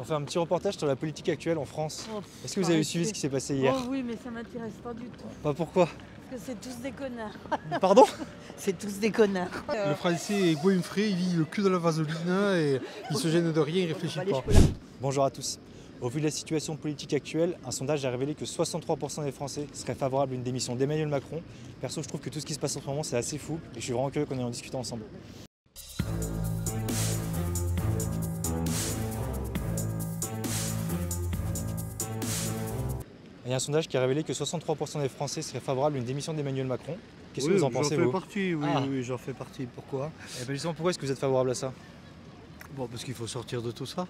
On fait un petit reportage sur la politique actuelle en France. Oh, Est-ce que vous avez suivi ce qui s'est passé hier? Oh oui, mais ça m'intéresse pas du tout. Pas pourquoi? Parce que c'est tous des connards. Pardon? C'est tous des connards. Le français est goinfré, il vit le cul dans la vaseline et il se gêne de rien, il réfléchit pas. Bonjour à tous. Au vu de la situation politique actuelle, un sondage a révélé que 63% des Français seraient favorables à une démission d'Emmanuel Macron. Perso, je trouve que tout ce qui se passe en ce moment, c'est assez fou et je suis vraiment curieux qu'on ait en discuter ensemble. Il y a un sondage qui a révélé que 63% des Français seraient favorables à une démission d'Emmanuel Macron. Qu'est-ce que vous en pensez, vous? J'en fais partie, oui, Ah. oui, j'en fais partie. Pourquoi? Et bien justement, pourquoi est-ce que vous êtes favorable à ça? Bon, parce qu'il faut sortir de tout ça.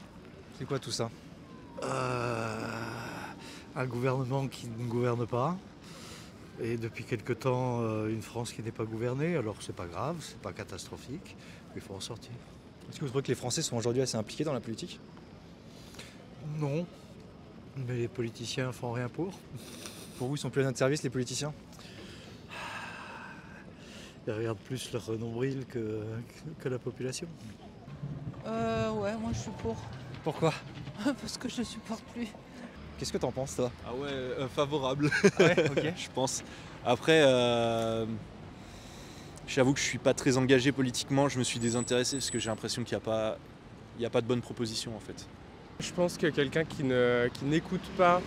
C'est quoi tout ça? Un gouvernement qui ne gouverne pas. Et depuis quelque temps, une France qui n'est pas gouvernée. Alors c'est pas grave, c'est pas catastrophique, mais il faut en sortir. Est-ce que vous trouvez que les Français sont aujourd'hui assez impliqués dans la politique? Non, mais les politiciens font rien pour. Pour vous, ils sont plus à notre service, les politiciens? Ils regardent plus leur nombril que la population. Ouais, moi je suis pour. Pourquoi? Parce que je ne supporte plus. Qu'est-ce que t'en penses, toi? Ah ouais, favorable, Ah ouais, ok. je pense. Après, j'avoue que je suis pas très engagé politiquement, je me suis désintéressé parce que j'ai l'impression qu'il n'y a pas de bonne proposition en fait. Je pense que quelqu'un qui n'écoute pas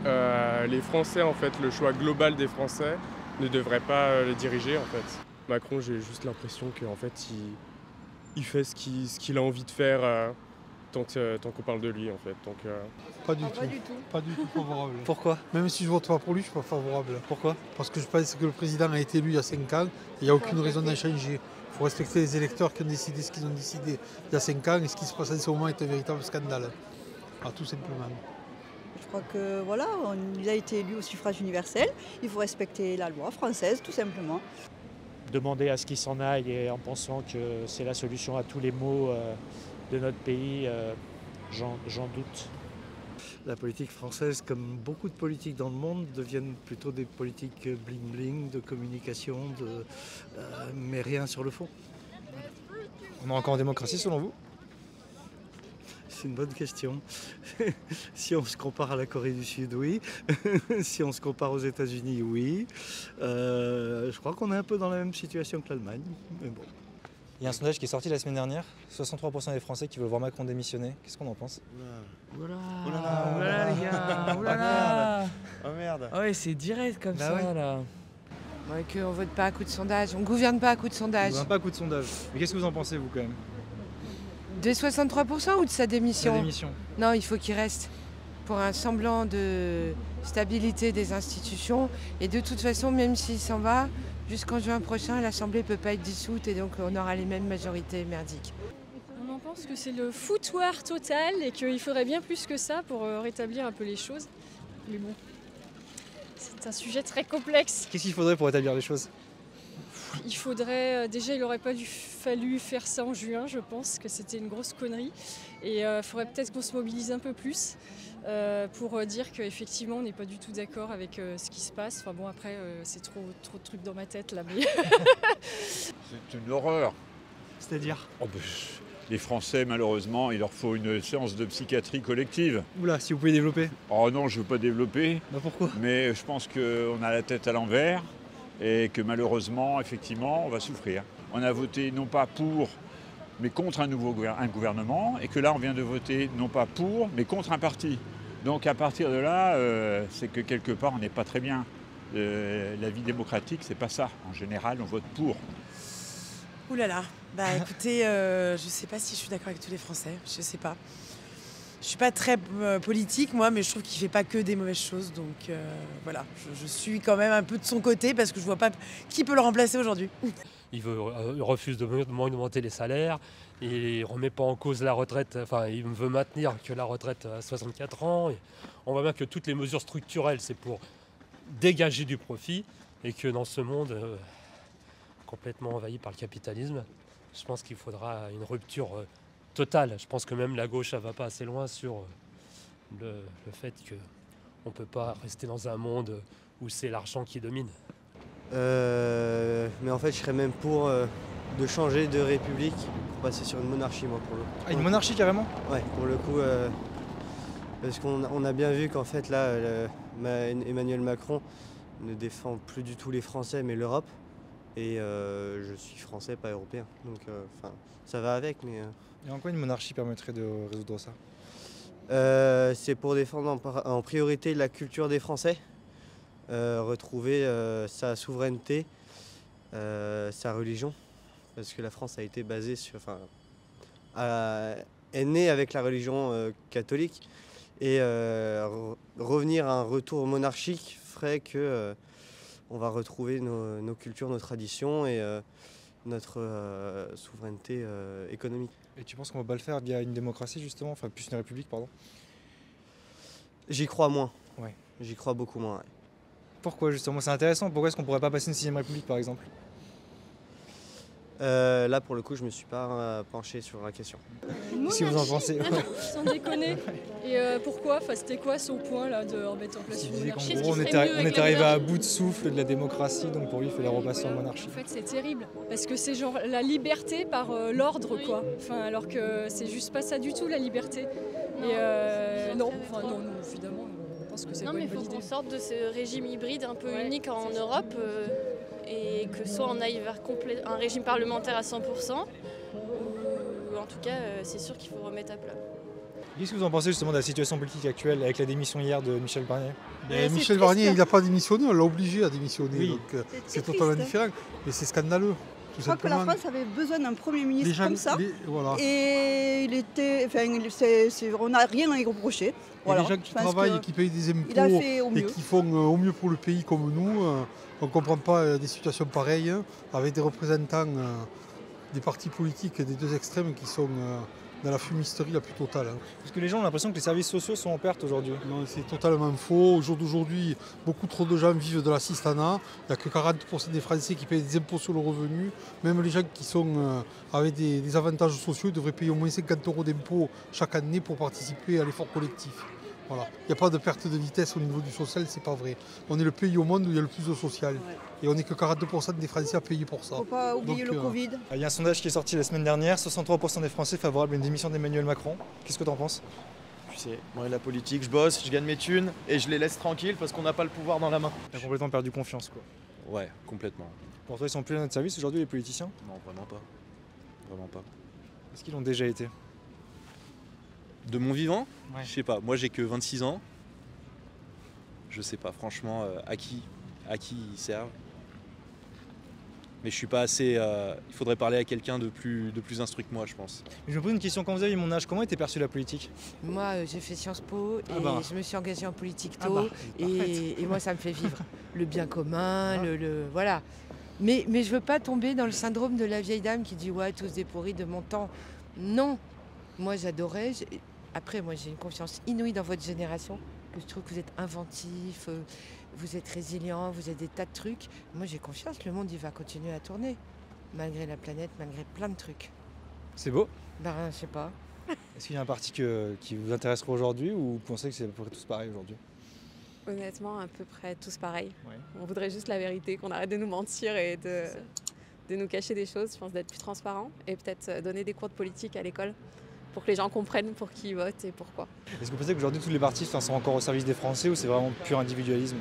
les Français, en fait, le choix global des Français, ne devrait pas les diriger en fait. Macron, j'ai juste l'impression qu'en fait, il fait ce qu'il a envie de faire tant qu'on parle de lui en fait. Donc, Pas du tout. Pas du tout favorable. Pourquoi? Même si je vote pas pour lui, je suis pas favorable. Pourquoi? Parce que je pense que le président a été élu il y a 5 ans, et il n'y a aucune raison d'en changer. Il faut respecter les électeurs qui ont décidé ce qu'ils ont décidé il y a 5 ans, et ce qui se passe en ce moment est un véritable scandale. Ah, tout simplement. Je crois que voilà, il a été élu au suffrage universel, il faut respecter la loi française tout simplement. Demander à ce qu'il s'en aille et en pensant que c'est la solution à tous les maux de notre pays, j'en doute. La politique française, comme beaucoup de politiques dans le monde, deviennent plutôt des politiques bling-bling, de communication, mais rien sur le fond. On est encore en démocratie selon vous? C'est une bonne question. Si on se compare à la Corée du Sud, oui. Si on se compare aux États-Unis, oui. Je crois qu'on est un peu dans la même situation que l'Allemagne, mais bon. Il y a un sondage qui est sorti la semaine dernière. 63% des Français qui veulent voir Macron démissionner. Qu'est-ce qu'on en pense? Oulala les gars, oulala. Oh merde! Ah ouais, c'est direct comme Bah ça ouais. là. Ouais, qu'on vote pas à coup de sondage, on gouverne pas à coup de sondage. On n'a pas coup de sondage. Mais qu'est-ce que vous en pensez, vous, quand même? De 63% ou de sa démission? La démission. Non, il faut qu'il reste pour un semblant de stabilité des institutions. Et de toute façon, même s'il s'en va, jusqu'en juin prochain, l'Assemblée ne peut pas être dissoute et donc on aura les mêmes majorités merdiques. On en pense que c'est le foutoir total et qu'il faudrait bien plus que ça pour rétablir un peu les choses. Mais bon, c'est un sujet très complexe. Qu'est-ce qu'il faudrait pour établir les choses? Il faudrait, déjà il n'aurait pas fallu faire ça en juin, je pense que c'était une grosse connerie. Et il faudrait peut-être qu'on se mobilise un peu plus pour dire qu'effectivement on n'est pas du tout d'accord avec ce qui se passe. Enfin bon, après c'est trop de trucs dans ma tête là. Mais... C'est une horreur. C'est-à-dire? Oh, ben, les Français, malheureusement, il leur faut une séance de psychiatrie collective. Oula, si vous pouvez développer. Oh non, je ne veux pas développer, Bah pourquoi? mais je pense qu'on a la tête à l'envers et que malheureusement, effectivement, on va souffrir. On a voté non pas pour, mais contre un gouvernement, et que là, on vient de voter non pas pour, mais contre un parti. Donc à partir de là, c'est que quelque part, on n'est pas très bien. La vie démocratique, c'est pas ça. En général, on vote pour. Ouh là là, bah écoutez, je sais pas si je suis d'accord avec tous les Français, je sais pas. Je suis pas très politique moi, mais je trouve qu'il fait pas que des mauvaises choses, donc voilà, je suis quand même un peu de son côté parce que je vois pas qui peut le remplacer aujourd'hui. Il refuse de augmenter les salaires, il remet pas en cause la retraite, enfin il veut maintenir que la retraite à 64 ans. Et on voit bien que toutes les mesures structurelles, c'est pour dégager du profit et que dans ce monde complètement envahi par le capitalisme, je pense qu'il faudra une rupture totale. Je pense que même la gauche ne va pas assez loin sur le fait qu'on ne peut pas rester dans un monde où c'est l'argent qui domine. Mais en fait, je serais même pour de changer de république pour passer sur une monarchie, moi, pour le coup. Ah, une monarchie carrément? Ouais, pour le coup, parce qu'on a bien vu qu'en fait, là, Emmanuel Macron ne défend plus du tout les Français, mais l'Europe. Et je suis français, pas européen. Donc, ça va avec, mais... Et en quoi une monarchie permettrait de résoudre ça? C'est pour défendre en priorité la culture des Français, retrouver sa souveraineté, sa religion, parce que la France a été basée sur, est née avec la religion catholique, et revenir à un retour monarchique ferait que on va retrouver nos cultures, nos traditions et notre souveraineté économique. Et tu penses qu'on va pas le faire via une démocratie justement, enfin plus une république, pardon? J'y crois moins. Ouais. J'y crois beaucoup moins. Ouais. Pourquoi justement? C'est intéressant. Pourquoi est-ce qu'on pourrait pas passer une 6ème république par exemple? Là pour le coup je me suis pas penché sur la question. Si vous en pensez. Ouais. Sans déconner. Et pourquoi? Enfin, c'était quoi son point là de remettre en place une monarchie? En gros, on est arrivé à bout de souffle de la démocratie, donc pour lui il fallait repasser en monarchie. En fait c'est terrible, parce que c'est genre la liberté par l'ordre quoi. Enfin, alors que c'est juste pas ça du tout la liberté. Et non, évidemment, on pense que c'est pas une bonne idée. Non mais il faut qu'on sorte de ce régime hybride un peu unique en Europe. Et que soit on aille vers un régime parlementaire à 100%, ou en tout cas c'est sûr qu'il faut remettre à plat. Qu'est-ce que vous en pensez justement de la situation politique actuelle avec la démission hier de Michel Barnier? Michel Barnier, il n'a pas démissionné, on l'a obligé à démissionner, oui. Donc c'est totalement différent. Mais c'est scandaleux. Je crois que la France avait besoin d'un Premier ministre comme ça, voilà. Et il était, on n'a rien à y reprocher. Voilà. Les gens qui travaillent et qui payent des impôts et qui font au mieux pour le pays comme nous, on ne comprend pas des situations pareilles, avec des représentants des partis politiques des deux extrêmes qui sont dans la fumisterie la plus totale. Parce que les gens ont l'impression que les services sociaux sont en perte aujourd'hui. Non, c'est totalement faux. Au jour d'aujourd'hui, beaucoup trop de gens vivent de l'assistanat. Il n'y a que 40% des Français qui payent des impôts sur le revenu. Même les gens qui sont avec des avantages sociaux devraient payer au moins 50 € d'impôts chaque année pour participer à l'effort collectif. Voilà. Il n'y a pas de perte de vitesse au niveau du social, c'est pas vrai. On est le pays au monde où il y a le plus de social. Ouais. Et on n'est que 42% des Français à payer pour ça. Il ne faut pas oublier le Covid. Il y a un sondage qui est sorti la semaine dernière, 63% des Français favorables à une démission d'Emmanuel Macron. Qu'est-ce que tu en penses? Tu sais, moi la politique, je bosse, je gagne mes thunes et je les laisse tranquilles parce qu'on n'a pas le pouvoir dans la main. T'as complètement perdu confiance quoi. Ouais, complètement. Pour toi ils sont plus à notre service aujourd'hui les politiciens? Non, vraiment pas. Vraiment pas. Est-ce qu'ils l'ont déjà été? De mon vivant? Ouais. Je sais pas, moi j'ai que 26 ans. Je sais pas franchement à qui ils servent. Mais je suis pas assez. Il faudrait parler à quelqu'un de plus instruit que moi, je pense. Je me pose une question, quand vous avez mon âge, comment était perçue la politique? Moi j'ai fait Sciences Po et je me suis engagée en politique tôt et moi ça me fait vivre le bien commun, voilà. Mais je veux pas tomber dans le syndrome de la vieille dame qui dit ouais tous des pourris de mon temps. Non, moi j'adorais. Après moi j'ai une confiance inouïe dans votre génération. Que je trouve que vous êtes inventif, vous êtes résilient, vous êtes des tas de trucs. Moi j'ai confiance, le monde il va continuer à tourner, malgré la planète, malgré plein de trucs. C'est beau? Ben je sais pas. Est-ce qu'il y a un parti qui vous intéresserait aujourd'hui ou vous pensez que c'est à peu près tous pareil aujourd'hui? Honnêtement, à peu près tous pareil. Ouais. On voudrait juste la vérité, qu'on arrête de nous mentir et de nous cacher des choses, je pense d'être plus transparent et peut-être donner des cours de politique à l'école. Pour que les gens comprennent pour qui ils votent et pourquoi. Est-ce que vous pensez qu'aujourd'hui tous les partis sont encore au service des Français ou c'est vraiment pur individualisme?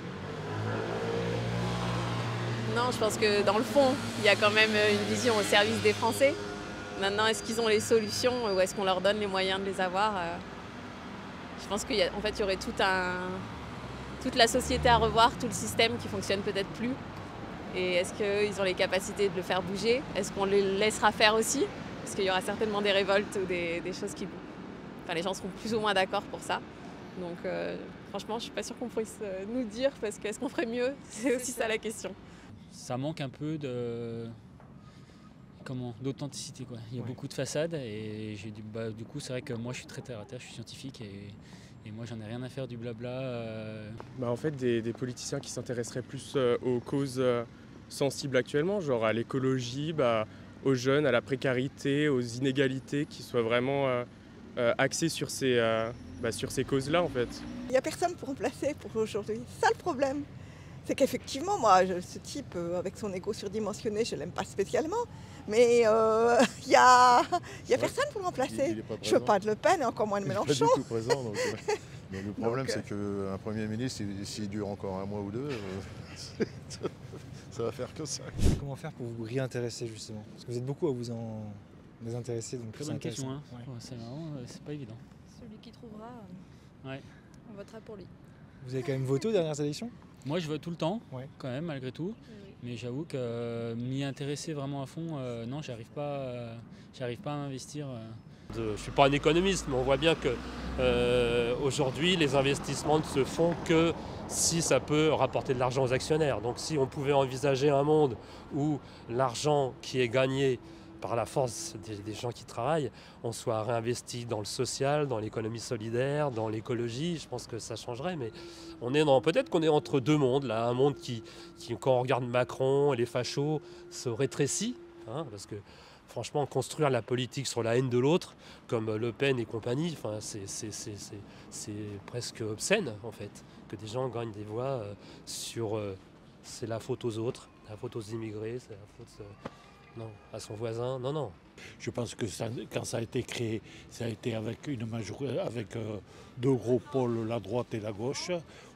Non, je pense que dans le fond, il y a quand même une vision au service des Français. Maintenant, est-ce qu'ils ont les solutions ou est-ce qu'on leur donne les moyens de les avoir? Je pense qu'il y aurait toute la société à revoir, tout le système qui fonctionne peut-être plus. Et est-ce qu'ils ont les capacités de le faire bouger? Est-ce qu'on les laissera faire aussi? Parce qu'il y aura certainement des révoltes ou des choses qui... Enfin, les gens seront plus ou moins d'accord pour ça. Donc, franchement, je ne suis pas sûre qu'on puisse nous dire, parce qu'est-ce qu'on ferait mieux? C'est aussi ça la question. Ça manque un peu d'authenticité, quoi. Il y a beaucoup de façades et du coup, c'est vrai que moi, je suis très terre à terre, je suis scientifique et moi, j'en ai rien à faire du blabla. En fait, des politiciens qui s'intéresseraient plus aux causes sensibles actuellement, genre à l'écologie, aux jeunes, à la précarité, aux inégalités, qui soient vraiment axés sur ces causes-là en fait. Il n'y a personne pour remplacer pour aujourd'hui, c'est ça le problème. c'est qu'effectivement, moi, ce type, avec son ego surdimensionné, je ne l'aime pas spécialement. Mais il y a personne pour le remplacer. Je ne veux pas de Le Pen et encore moins de Mélenchon. Il n'est pas du tout présent. Donc, mais le problème, c'est qu'un Premier ministre, s'il dure encore un mois ou deux, ça va faire que ça. Comment faire pour vous réintéresser justement? Parce que vous êtes beaucoup à vous en désintéresser. Donc Très bonne question, hein. Ouais. C'est marrant, c'est pas évident. Celui qui trouvera, on votera pour lui. Vous avez quand même voté aux dernières élections? Moi je vote tout le temps, quand même, malgré tout. Oui. Mais j'avoue que m'y intéresser vraiment à fond, non, j'arrive pas à m'investir. Je ne suis pas un économiste, mais on voit bien qu'aujourd'hui, les investissements ne se font que si ça peut rapporter de l'argent aux actionnaires. Donc si on pouvait envisager un monde où l'argent qui est gagné par la force des gens qui travaillent, on soit réinvesti dans le social, dans l'économie solidaire, dans l'écologie, je pense que ça changerait. Mais peut-être qu'on est entre deux mondes, là, un monde qui, quand on regarde Macron et les fachos, se rétrécit, hein, parce que franchement, construire la politique sur la haine de l'autre, comme Le Pen et compagnie, c'est presque obscène, en fait, que des gens gagnent des voix sur c'est la faute aux autres, la faute aux immigrés, c'est la faute non, à son voisin, non. Je pense que quand ça a été créé, ça a été avec deux gros pôles, la droite et la gauche.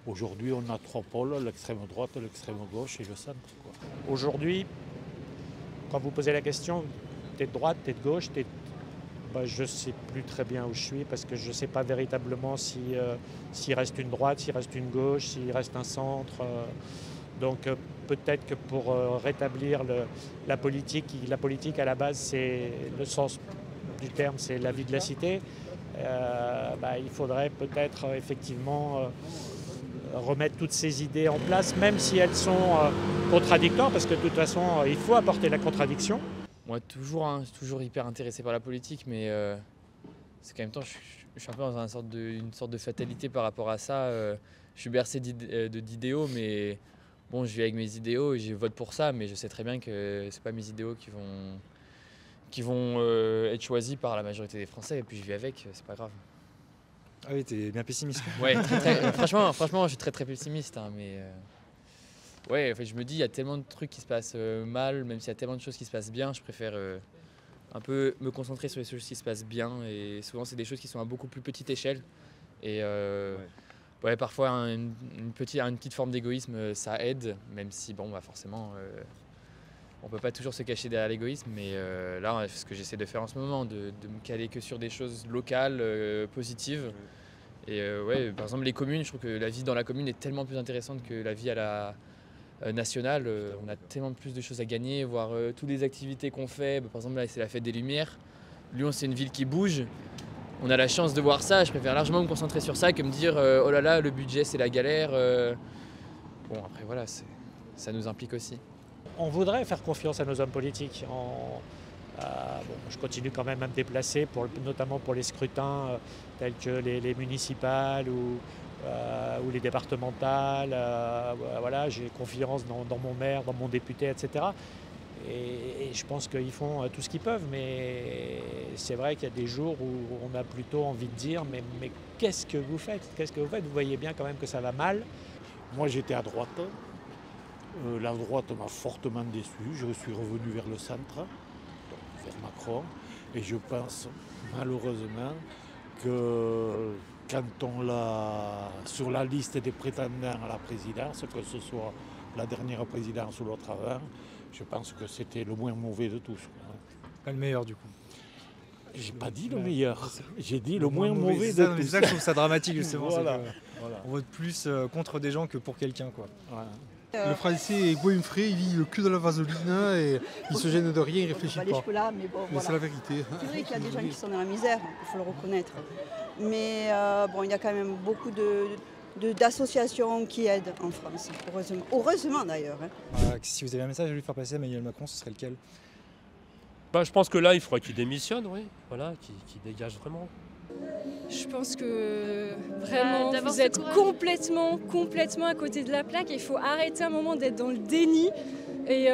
Aujourd'hui, on a trois pôles, l'extrême droite, l'extrême gauche et le centre. Aujourd'hui, quand vous posez la question, t'es de droite, t'es de gauche, je ne sais plus très bien où je suis parce que je ne sais pas véritablement s'il reste une droite, s'il reste une gauche, s'il reste un centre. Donc peut-être que pour rétablir la politique à la base, c'est le sens du terme, c'est la vie de la cité. Il faudrait peut-être effectivement remettre toutes ces idées en place, même si elles sont contradictoires, parce que de toute façon, il faut apporter la contradiction. Moi, je suis toujours hyper intéressé par la politique, mais c'est qu'en même temps, je suis un peu dans une sorte de fatalité par rapport à ça. Je suis bercé d'idéaux, mais bon, je vis avec mes idéaux et je vote pour ça, mais je sais très bien que c'est pas mes idéaux qui vont être choisis par la majorité des Français, et puis je vis avec, c'est pas grave. Ah oui, t'es bien pessimiste. Ouais, franchement, je suis très très pessimiste, hein, mais ouais, en fait, je me dis, il y a tellement de trucs qui se passent mal, même s'il y a tellement de choses qui se passent bien, je préfère un peu me concentrer sur les choses qui se passent bien, et souvent c'est des choses qui sont à beaucoup plus petite échelle, et ouais, parfois une petite forme d'égoïsme, ça aide, même si bon, forcément, on peut pas toujours se cacher derrière l'égoïsme, mais là, ce que j'essaie de faire en ce moment, de me caler que sur des choses locales, positives. Et ouais, par exemple, les communes, je trouve que la vie dans la commune est tellement plus intéressante que la vie à la nationale. On a tellement plus de choses à gagner, voir toutes les activités qu'on fait. Par exemple, là, c'est la fête des Lumières. Lyon, c'est une ville qui bouge. On a la chance de voir ça. Je préfère largement me concentrer sur ça que me dire oh là là, le budget, c'est la galère. Bon, après, voilà, ça nous implique aussi. On voudrait faire confiance à nos hommes politiques. Je continue quand même à me déplacer, notamment pour les scrutins tels que les municipales ou les départementales. Voilà, j'ai confiance dans mon maire, dans mon député, etc. Et je pense qu'ils font tout ce qu'ils peuvent, mais c'est vrai qu'il y a des jours où on a plutôt envie de dire mais qu'est-ce que vous faites? Vous voyez bien quand même que ça va mal. Moi, j'étais à droite. La droite m'a fortement déçu. Je suis revenu vers le centre, vers Macron. Et je pense malheureusement que quand on l'a sur la liste des prétendants à la présidence, que ce soit la dernière présidence ou l'autre avant, je pense que c'était le moins mauvais de tous. Pas le meilleur du coup. J'ai pas dit le meilleur, j'ai dit le moins mauvais de tous. C'est ça que je trouve ça dramatique justement. Voilà. On vote plus contre des gens que pour quelqu'un, quoi. Voilà. Le Français est goinfré, il vit le cul dans la vaseline et il se gêne de rien, il ne réfléchit pas. Mais bon, c'est la vérité. C'est vrai qu'il y a des gens qui sont dans la misère, il faut le reconnaître. Mais il y a quand même beaucoup d'associations qui aident en France, heureusement. Heureusement d'ailleurs. Si vous avez un message à lui faire passer à Emmanuel Macron, ce serait lequel? Je pense que là, il faudrait qu'il démissionne, oui. Voilà, qu'il dégage vraiment. Je pense que vraiment vous êtes complètement à côté de la plaque. Il faut arrêter un moment d'être dans le déni. et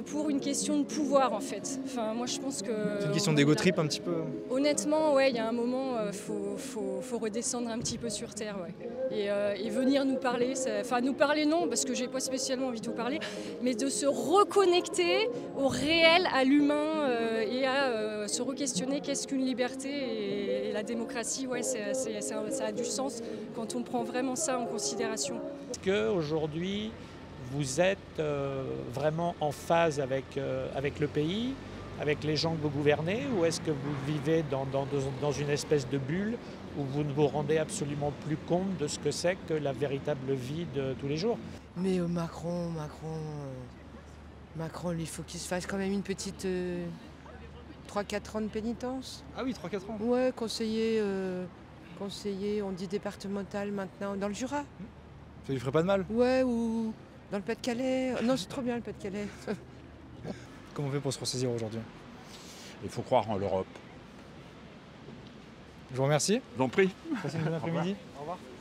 pour une question de pouvoir en fait. Enfin, moi je pense que... C'est une question d'égo trip un petit peu. Honnêtement, ouais, il y a un moment, faut redescendre un petit peu sur terre, ouais. Et venir nous parler, enfin nous parler non, parce que j'ai pas spécialement envie de vous parler, mais de se reconnecter au réel, à l'humain et à se re-questionner qu'est-ce qu'une liberté et la démocratie, ouais, ça a du sens quand on prend vraiment ça en considération. Est-ce qu'aujourd'hui, vous êtes vraiment en phase avec le pays, avec les gens que vous gouvernez, ou est-ce que vous vivez dans une espèce de bulle où vous ne vous rendez absolument plus compte de ce que c'est que la véritable vie de tous les jours? Mais Macron, lui, il faut qu'il se fasse quand même une petite 3-4 ans de pénitence. Ah oui, 3-4 ans. Ouais, conseiller, on dit départemental maintenant, dans le Jura. Ça lui ferait pas de mal? Ouais, ou dans le Pas-de-Calais. Non, c'est trop bien le Pas-de-Calais. Comment on fait pour se ressaisir aujourd'hui? Il faut croire en l'Europe. Je vous remercie. Je vous en prie. Passez une bonne après-midi. Au revoir.